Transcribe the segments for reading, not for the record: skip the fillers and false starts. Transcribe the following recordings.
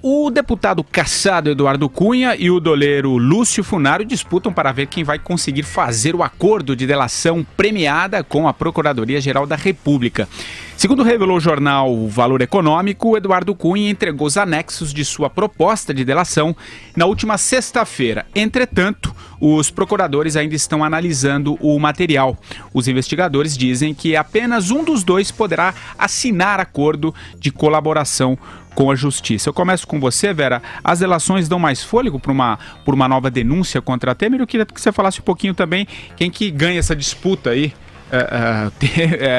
o deputado cassado Eduardo Cunha e o doleiro Lúcio Funaro disputam para ver quem vai conseguir fazer o acordo de delação premiada com a Procuradoria-Geral da República. Segundo revelou o jornal Valor Econômico, Eduardo Cunha entregou os anexos de sua proposta de delação na última sexta-feira. Entretanto, os procuradores ainda estão analisando o material. Os investigadores dizem que apenas um dos dois poderá assinar acordo de colaboração com a Justiça. Eu começo com você, Vera. As delações dão mais fôlego por uma nova denúncia contra a Temer? Eu queria que você falasse um pouquinho também quem que ganha essa disputa aí.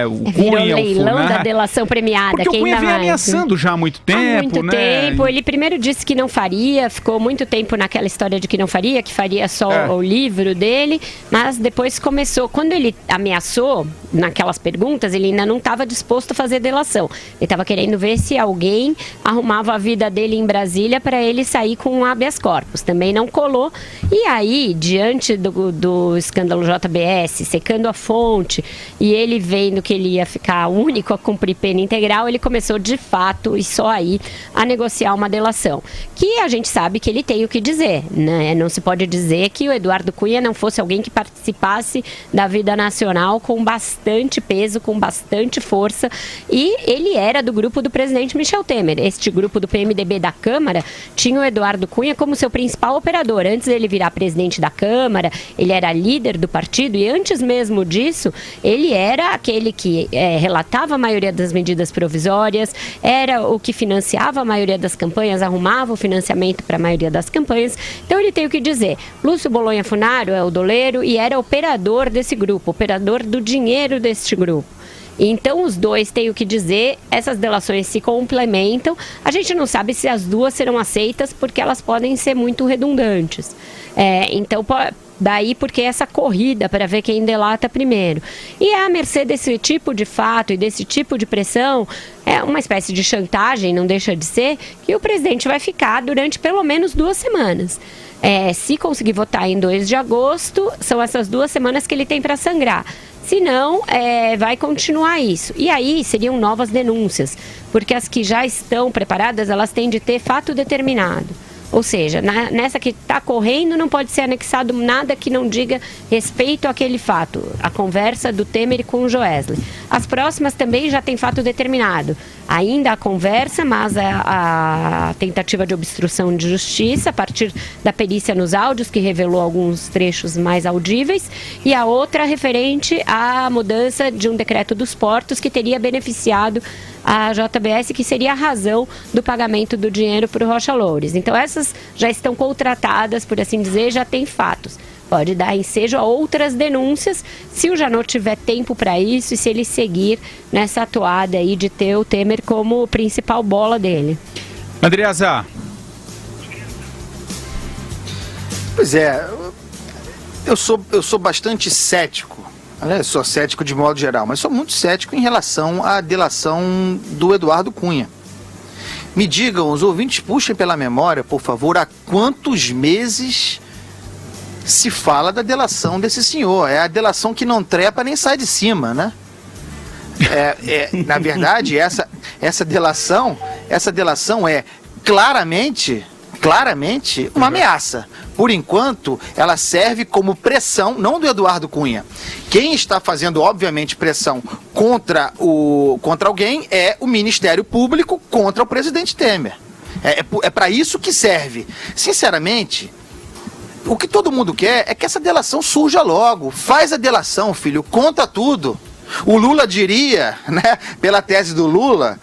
O Cunha, virou leilão o da delação premiada. Porque quem o Cunha vem ameaçando já há muito tempo, Há muito né? tempo. Ele primeiro disse que não faria, ficou muito tempo naquela história de que não faria, que faria só o livro dele, mas depois começou. Quando ele ameaçou, naquelas perguntas, ele ainda não estava disposto a fazer delação. Ele estava querendo ver se alguém arrumava a vida dele em Brasília para ele sair com um habeas corpus. Também não colou. E aí, diante do escândalo JBS, secando a fonte, e ele vendo que ele ia ficar único a cumprir pena integral, ele começou de fato e só aí a negociar uma delação. Que a gente sabe que ele tem o que dizer, né? Não se pode dizer que o Eduardo Cunha não fosse alguém que participasse da vida nacional com bastante peso, com bastante força, e ele era do grupo do presidente Michel Temer. Este grupo do PMDB da Câmara tinha o Eduardo Cunha como seu principal operador. Antes dele virar presidente da Câmara, ele era líder do partido, e antes mesmo disso, ele era aquele que relatava a maioria das medidas provisórias, era o que financiava a maioria das campanhas, arrumava o financiamento para a maioria das campanhas. Então ele tem o que dizer. Lúcio Bolonha Funaro é o doleiro e era operador desse grupo, operador do dinheiro deste grupo. Então os dois têm o que dizer, essas delações se complementam. A gente não sabe se as duas serão aceitas porque elas podem ser muito redundantes. Então, daí porque essa corrida para ver quem delata primeiro. E à mercê desse tipo de fato e desse tipo de pressão, é uma espécie de chantagem, não deixa de ser, que o presidente vai ficar durante pelo menos 2 semanas. Se conseguir votar em 2 de agosto, são essas 2 semanas que ele tem para sangrar. Se não, vai continuar isso. E aí seriam novas denúncias, porque as que já estão preparadas, elas têm de ter fato determinado. Ou seja, nessa que está correndo não pode ser anexado nada que não diga respeito àquele fato. A conversa do Temer com o Joesley. As próximas também já tem fato determinado. Ainda a conversa, mas a tentativa de obstrução de justiça a partir da perícia nos áudios, que revelou alguns trechos mais audíveis, e a outra referente à mudança de um decreto dos portos que teria beneficiado a JBS, que seria a razão do pagamento do dinheiro para o Rocha Loures. Então essas já estão contratadas, por assim dizer, já tem fatos. Pode dar ensejo a outras denúncias se o Janot tiver tempo para isso e se ele seguir nessa atoada aí de ter o Temer como principal bola dele. Andreasa. Pois é, eu sou bastante cético. Eu sou cético de modo geral, mas sou muito cético em relação à delação do Eduardo Cunha. Me digam, os ouvintes, puxem pela memória, por favor, há quantos meses se fala da delação desse senhor? É a delação que não trepa nem sai de cima, né? Na verdade, essa delação é claramente uma ameaça. Por enquanto, ela serve como pressão, não do Eduardo Cunha. Quem está fazendo, obviamente, pressão contra alguém é o Ministério Público contra o presidente Temer. É para isso que serve. Sinceramente, o que todo mundo quer é que essa delação surja logo. Faz a delação, filho, conta tudo. O Lula diria, né, pela tese do Lula,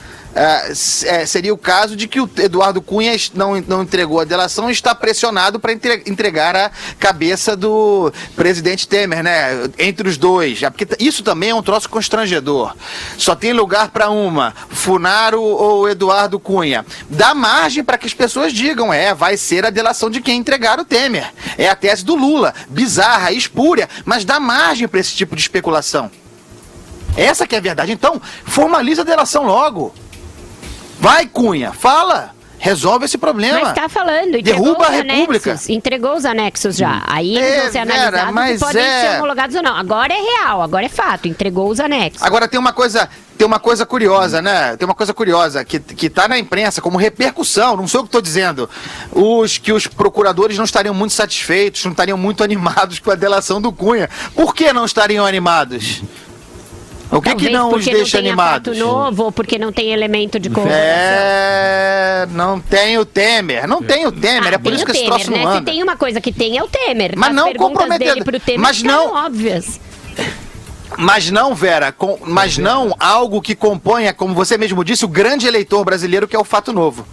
seria o caso de que o Eduardo Cunha não entregou a delação e está pressionado para entregar a cabeça do presidente Temer, né? Entre os dois. Porque isso também é um troço constrangedor. Só tem lugar para uma, Funaro ou Eduardo Cunha. Dá margem para que as pessoas digam, vai ser a delação de quem entregar o Temer. É a tese do Lula, bizarra, espúria, mas dá margem para esse tipo de especulação. Essa que é a verdade. Então, formaliza a delação logo. Vai, Cunha, fala, Resolve esse problema. Mas está falando, derruba a República. Entregou os anexos já. Aí eles vão ser analisados e podem ser homologados ou não. Agora é real, agora é fato, entregou os anexos. Agora tem uma coisa curiosa, né? Tem uma coisa curiosa que tá na imprensa como repercussão, não sou eu que estou dizendo. Que os procuradores não estariam muito satisfeitos, não estariam muito animados com a delação do Cunha. Por que não estariam animados? O que não os deixa animados? Fato novo, ou porque não tem elemento de corroboração? Não tem o Temer. Não tem o Temer, é por isso que esse troço não anda. Se tem uma coisa que tem, é o Temer. Mas não comprometendo. Mas não óbvias. Mas não, Vera, mas não algo que componha, como você mesmo disse, o grande eleitor brasileiro, que é o fato novo.